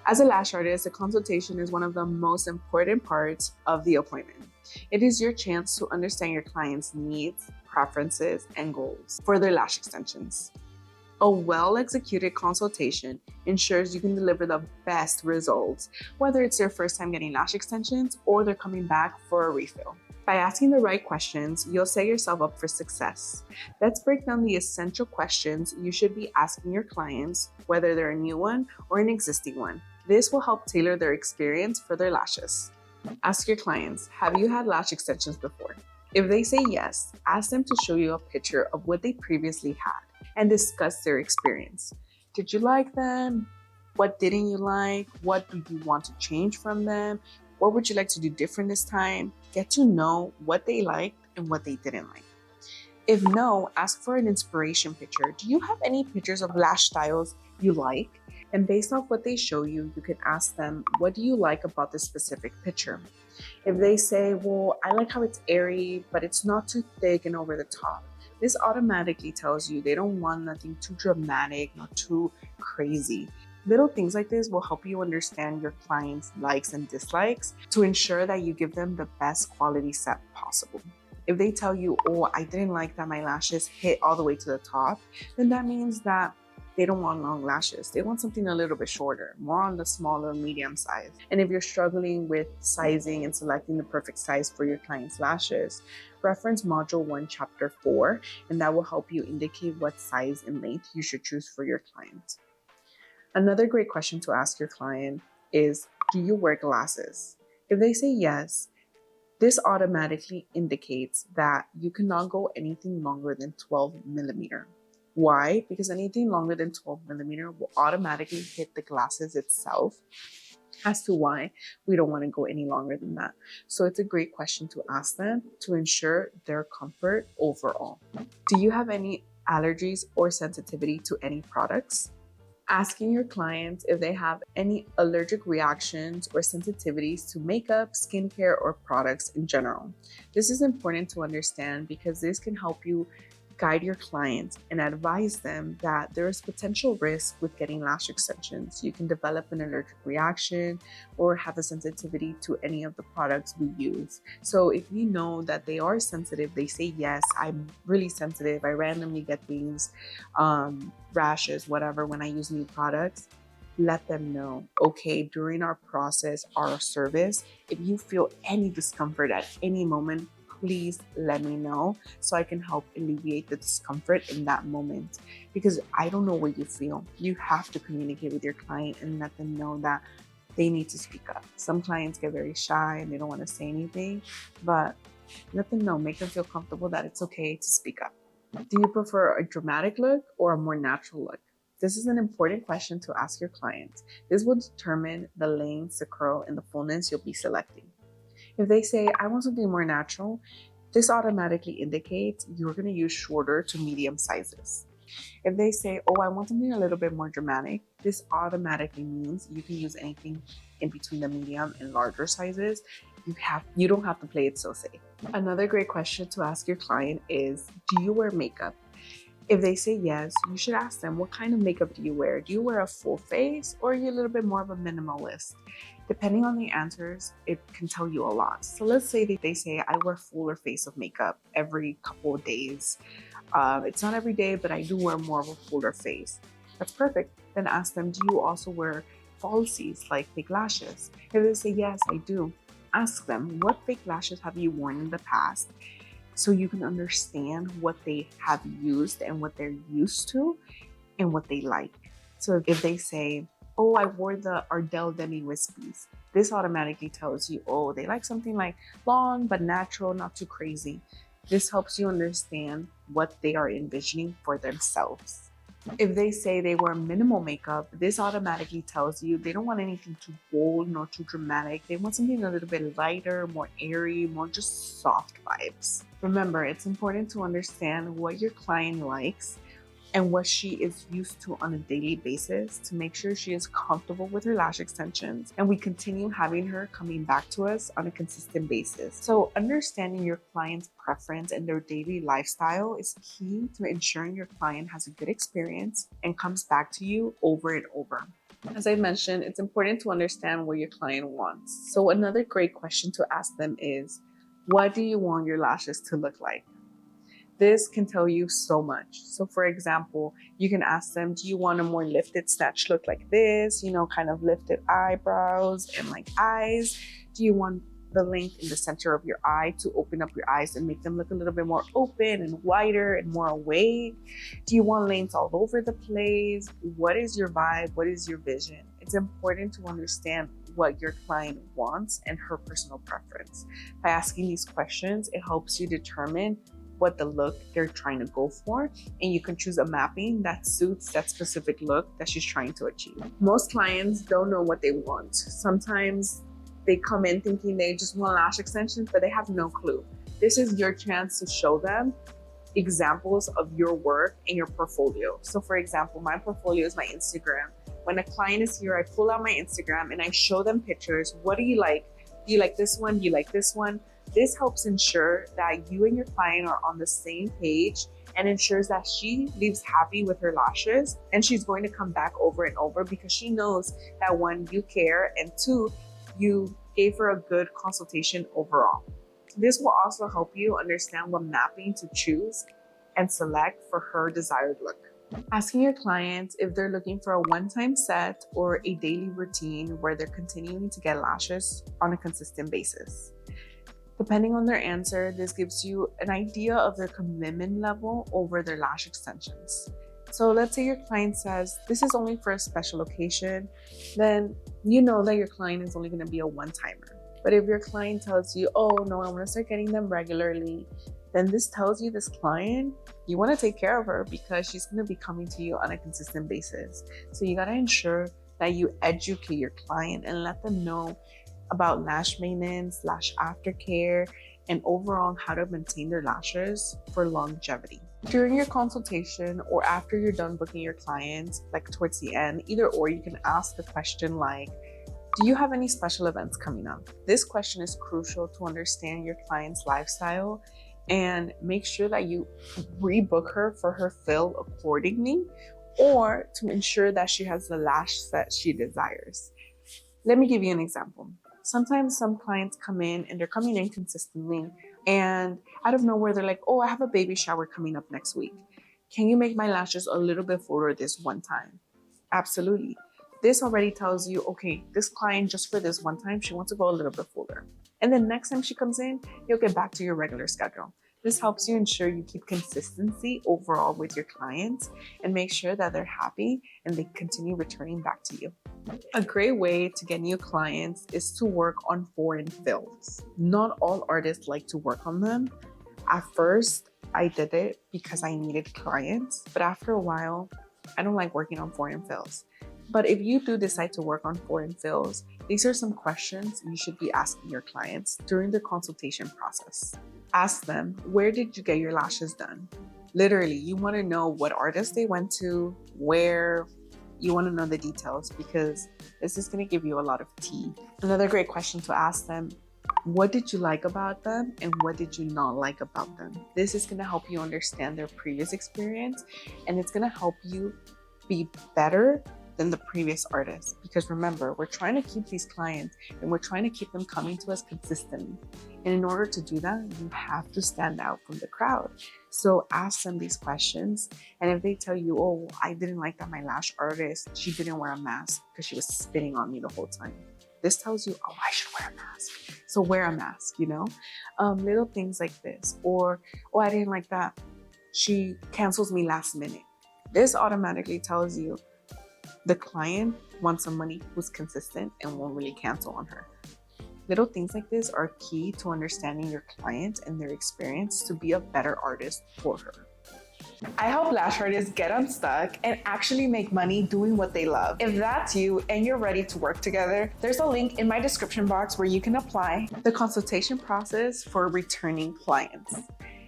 As a lash artist, a consultation is one of the most important parts of the appointment. It is your chance to understand your client's needs, preferences, and goals for their lash extensions. A well-executed consultation ensures you can deliver the best results, whether it's their first time getting lash extensions or they're coming back for a refill. By asking the right questions, you'll set yourself up for success. Let's break down the essential questions you should be asking your clients, whether they're a new one or an existing one. This will help tailor their experience for their lashes. Ask your clients, have you had lash extensions before? If they say yes, ask them to show you a picture of what they previously had and discuss their experience. Did you like them? What didn't you like? What do you want to change from them? What would you like to do different this time? Get to know what they liked and what they didn't like. If no, ask for an inspiration picture. Do you have any pictures of lash styles you like? And based off what they show you, you can ask them, what do you like about this specific picture? If they say, well, I like how it's airy, but it's not too thick and over the top, this automatically tells you they don't want nothing too dramatic, not too crazy. Little things like this will help you understand your client's likes and dislikes to ensure that you give them the best quality set possible. If they tell you, oh, I didn't like that my lashes hit all the way to the top, then that means that they don't want long lashes. They want something a little bit shorter, more on the smaller, medium size. And if you're struggling with sizing and selecting the perfect size for your client's lashes, reference Module 1, Chapter 4, and that will help you indicate what size and length you should choose for your client. Another great question to ask your client is, do you wear glasses? If they say yes, this automatically indicates that you cannot go anything longer than 12 millimeter. Why? Because anything longer than 12 millimeter will automatically hit the glasses itself. As to why we don't want to go any longer than that. So it's a great question to ask them to ensure their comfort overall. Do you have any allergies or sensitivity to any products? Asking your clients if they have any allergic reactions or sensitivities to makeup, skincare, or products in general. This is important to understand because this can help you guide your clients and advise them that there is potential risk with getting lash extensions. You can develop an allergic reaction or have a sensitivity to any of the products we use. So if you know that they are sensitive, they say, yes, I'm really sensitive. I randomly get these rashes, whatever, when I use new products. Let them know, okay, during our process, our service, if you feel any discomfort at any moment, please let me know so I can help alleviate the discomfort in that moment, because I don't know what you feel. You have to communicate with your client and let them know that they need to speak up. Some clients get very shy and they don't want to say anything, but let them know, make them feel comfortable that it's okay to speak up. Do you prefer a dramatic look or a more natural look? This is an important question to ask your clients. This will determine the length, the curl, and the fullness you'll be selecting. If they say, I want something more natural, this automatically indicates you're going to use shorter to medium sizes. If they say, oh, I want something a little bit more dramatic, this automatically means you can use anything in between the medium and larger sizes. You don't have to play it so safe. Another great question to ask your client is, do you wear makeup? If they say yes, you should ask them, what kind of makeup do you wear? Do you wear a full face or are you a little bit more of a minimalist? Depending on the answers, it can tell you a lot. So let's say that they say, I wear fuller face of makeup every couple of days. It's not every day, but I do wear more of a fuller face. That's perfect. Then ask them, do you also wear falsies like fake lashes? If they say, yes, I do, ask them, what fake lashes have you worn in the past? So you can understand what they have used and what they're used to and what they like. So if they say, oh, I wore the Ardell Demi Wispies, this automatically tells you, oh, they like something like long but natural, not too crazy. This helps you understand what they are envisioning for themselves. If they say they wear minimal makeup, this automatically tells you they don't want anything too bold nor too dramatic. They want something a little bit lighter, more airy, more just soft vibes. Remember, it's important to understand what your client likes and what she is used to on a daily basis to make sure she is comfortable with her lash extensions, and we continue having her coming back to us on a consistent basis. So understanding your client's preference and their daily lifestyle is key to ensuring your client has a good experience and comes back to you over and over. As I mentioned, it's important to understand what your client wants. So another great question to ask them is, what do you want your lashes to look like? This can tell you so much. So for example, you can ask them, do you want a more lifted snatch look like this? You know, kind of lifted eyebrows and like eyes? Do you want the length in the center of your eye to open up your eyes and make them look a little bit more open and wider and more awake? Do you want lanes all over the place? What is your vibe? What is your vision? It's important to understand what your client wants and her personal preference. By asking these questions, it helps you determine what the look they're trying to go for, and you can choose a mapping that suits that specific look that she's trying to achieve. Most clients don't know what they want. Sometimes they come in thinking they just want lash extensions, but they have no clue. This is your chance to show them examples of your work in your portfolio. So for example, my portfolio is my Instagram. When a client is here, I pull out my Instagram and I show them pictures. What do you like? Do you like this one? Do you like this one? This helps ensure that you and your client are on the same page and ensures that she leaves happy with her lashes, and she's going to come back over and over because she knows that one, you care, and two, you gave her a good consultation overall. This will also help you understand what mapping to choose and select for her desired look. Asking your clients if they're looking for a one-time set or a daily routine where they're continuing to get lashes on a consistent basis. Depending on their answer, this gives you an idea of their commitment level over their lash extensions. So let's say your client says, this is only for a special occasion, then you know that your client is only going to be a one-timer. But if your client tells you, oh no, I want to start getting them regularly, then this tells you this client, you want to take care of her because she's going to be coming to you on a consistent basis. So you got to ensure that you educate your client and let them know about lash maintenance, lash aftercare, and overall how to maintain their lashes for longevity. During your consultation or after you're done booking your clients, like towards the end, either or, you can ask the question like, do you have any special events coming up? This question is crucial to understand your client's lifestyle and make sure that you rebook her for her fill accordingly, or to ensure that she has the lash set she desires. Let me give you an example. Sometimes some clients come in and they're coming in consistently, and out of nowhere, they're like, oh, I have a baby shower coming up next week. Can you make my lashes a little bit fuller this one time? Absolutely. This already tells you, okay, this client, just for this one time, she wants to go a little bit fuller. And then next time she comes in, you'll get back to your regular schedule. This helps you ensure you keep consistency overall with your clients and make sure that they're happy and they continue returning back to you. A great way to get new clients is to work on foreign fills. Not all artists like to work on them. At first, I did it because I needed clients, but after a while, I don't like working on foreign fills. But if you do decide to work on foreign fills, these are some questions you should be asking your clients during the consultation process. Ask them, where did you get your lashes done? Literally, you want to know what artist they went to, where. You want to know the details because this is going to give you a lot of tea. Another great question to ask them, what did you like about them and what did you not like about them? This is going to help you understand their previous experience, and it's going to help you be better than the previous artist. Because remember, we're trying to keep these clients and we're trying to keep them coming to us consistently. And in order to do that, you have to stand out from the crowd. So ask them these questions. And if they tell you, oh, I didn't like that my lash artist, she didn't wear a mask because she was spitting on me the whole time. This tells you, oh, I should wear a mask. So wear a mask, you know? Little things like this. Or, oh, I didn't like that. She cancels me last minute. This automatically tells you the client wants somebody who's consistent and won't really cancel on her. Little things like this are key to understanding your client and their experience to be a better artist for her. I hope lash artists get unstuck and actually make money doing what they love. If that's you and you're ready to work together, there's a link in my description box where you can apply the consultation process for returning clients.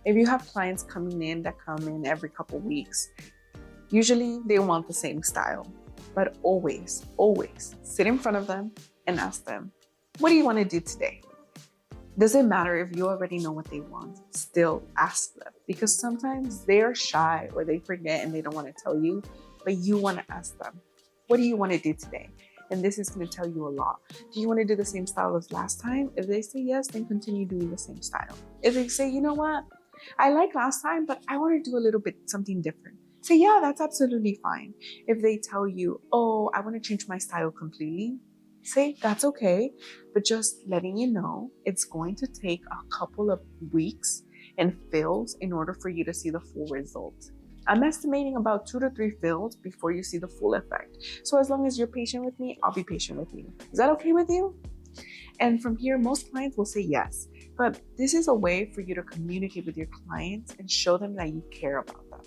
If you have clients coming in that come in every couple weeks, usually they want the same style. But always, always sit in front of them and ask them, what do you want to do today? Doesn't matter if you already know what they want, still ask them, because sometimes they are shy or they forget and they don't want to tell you, but you want to ask them. what do you want to do today? And this is going to tell you a lot. Do you want to do the same style as last time? If they say yes, then continue doing the same style. If they say, you know what, I like last time, but I want to do a little bit something different, say, yeah, that's absolutely fine. If they tell you, oh, I want to change my style completely, say that's okay, but just letting you know it's going to take a couple of weeks and fills in order for you to see the full result. I'm estimating about 2 to 3 fills before you see the full effect. So as long as you're patient with me, I'll be patient with you. Is that okay with you? And from here, most clients will say yes, but this is a way for you to communicate with your clients and show them that you care about them.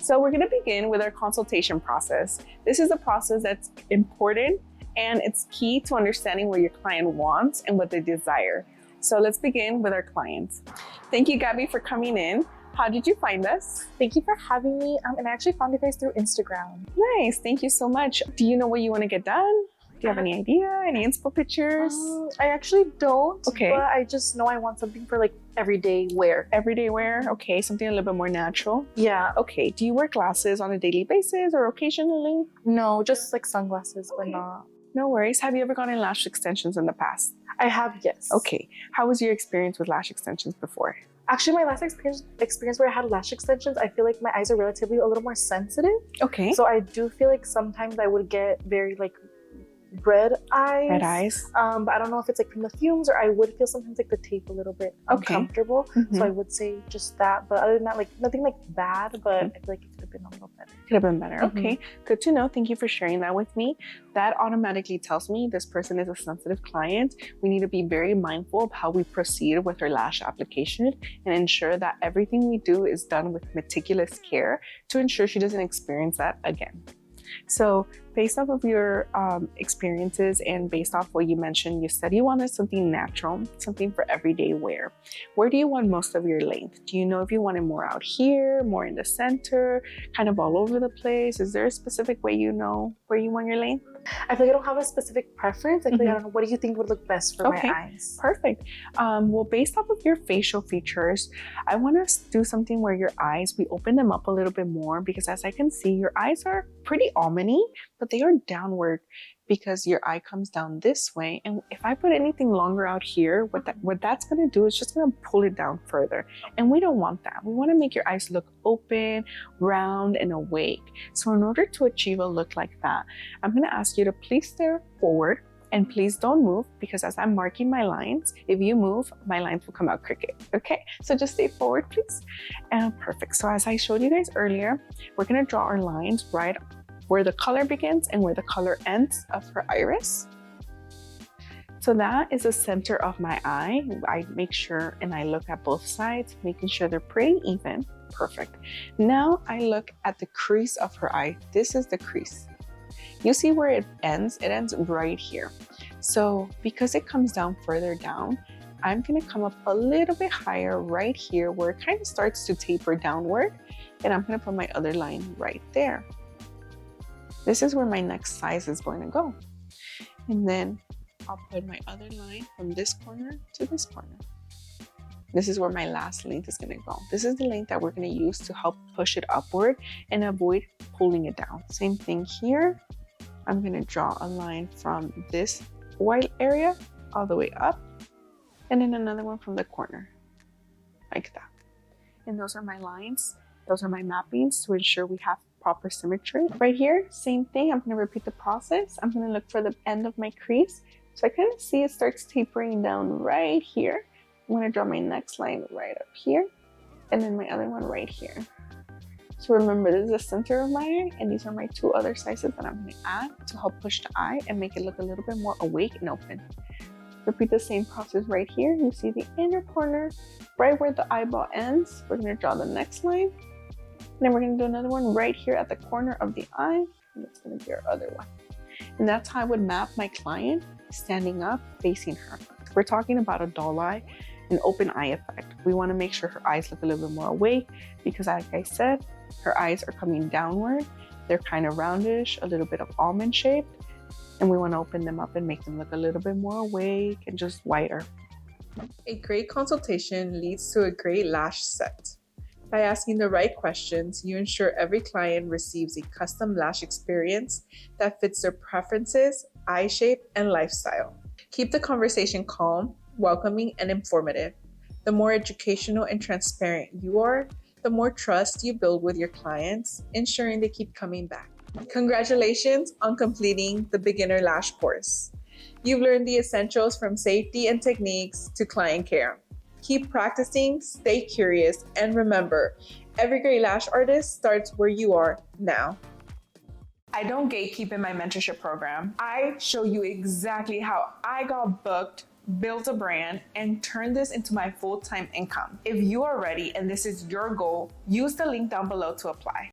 So we're going to begin with our consultation process. This is a process that's important and it's key to understanding what your client wants and what they desire. So let's begin with our clients. Thank you, Gabby, for coming in. How did you find us? Thank you for having me. And I actually found you guys through Instagram. Nice, thank you so much. Do you know what you want to get done? Do you have any idea? Any inspo pictures? I actually don't. Okay. But I just know I want something for like everyday wear. Everyday wear? Okay, something a little bit more natural. Yeah. Okay, do you wear glasses on a daily basis or occasionally? No, just like sunglasses, but not. No worries. Have you ever gotten lash extensions in the past? I have, yes. Okay. How was your experience with lash extensions before? Actually, my last experience where I had lash extensions, I feel like my eyes are relatively a little more sensitive. Okay. So I do feel like sometimes I would get very like red eyes. Red eyes. But I don't know if it's like from the fumes or I would feel sometimes like the tape a little bit uncomfortable. So I would say just that. But other than that, like nothing like bad, but I feel like it could have been a little better. Could have been better. Okay, good to know. Thank you for sharing that with me. That automatically tells me this person is a sensitive client. We need to be very mindful of how we proceed with our lash application and ensure that everything we do is done with meticulous care to ensure she doesn't experience that again. So based off of your experiences and based off what you mentioned, you said you wanted something natural, something for everyday wear. Where do you want most of your length? Do you know if you want it more out here, more in the center, kind of all over the place? Is there a specific way you know where you want your length? I feel like I don't have a specific preference. I feel like I don't know. What do you think would look best for my eyes? Perfect. Well, based off of your facial features, I want to do something where your eyes, we open them up a little bit more because as I can see, your eyes are pretty almondy, but they are downward because your eye comes down this way. And if I put anything longer out here, what that's going to do is just going to pull it down further. And we don't want that. We want to make your eyes look open, round, and awake. So in order to achieve a look like that, I'm going to ask you to please stare forward and please don't move because as I'm marking my lines, if you move, my lines will come out crooked. Okay, so just stay forward, please. Perfect. So as I showed you guys earlier, we're going to draw our lines right where the color begins and where the color ends of her iris. So that is the center of my eye. I make sure and I look at both sides, making sure they're pretty even. Perfect. Now I look at the crease of her eye. This is the crease. You see where it ends? It ends right here. So because it comes down further down, I'm gonna come up a little bit higher right here where it kind of starts to taper downward. And I'm gonna put my other line right there. This is where my next size is going to go. And then I'll put my other line from this corner to this corner. This is where my last length is going to go. This is the length that we're going to use to help push it upward and avoid pulling it down. Same thing here. I'm going to draw a line from this white area all the way up and then another one from the corner like that. And those are my lines. Those are my mappings to ensure we have proper symmetry. Right here, same thing. I'm going to repeat the process. I'm going to look for the end of my crease. So I kind of see it starts tapering down right here. I'm going to draw my next line right up here and then my other one right here. So remember, this is the center of my eye and these are my 2 other sizes that I'm going to add to help push the eye and make it look a little bit more awake and open. Repeat the same process right here. You see the inner corner, right where the eyeball ends. We're going to draw the next line. And then we're going to do another one right here at the corner of the eye. And it's going to be our other one. And that's how I would map my client standing up, facing her. We're talking about a doll eye, an open eye effect. We want to make sure her eyes look a little bit more awake because like I said, her eyes are coming downward. They're kind of roundish, a little bit of almond shaped. And we want to open them up and make them look a little bit more awake and just whiter. A great consultation leads to a great lash set. By asking the right questions, you ensure every client receives a custom lash experience that fits their preferences, eye shape, and lifestyle. Keep the conversation calm, welcoming, and informative. The more educational and transparent you are, the more trust you build with your clients, ensuring they keep coming back. Congratulations on completing the beginner lash course. You've learned the essentials from safety and techniques to client care. Keep practicing, stay curious, and remember, every great lash artist starts where you are now. I don't gatekeep in my mentorship program. I show you exactly how I got booked, built a brand, and turned this into my full-time income. If you are ready and this is your goal, use the link down below to apply.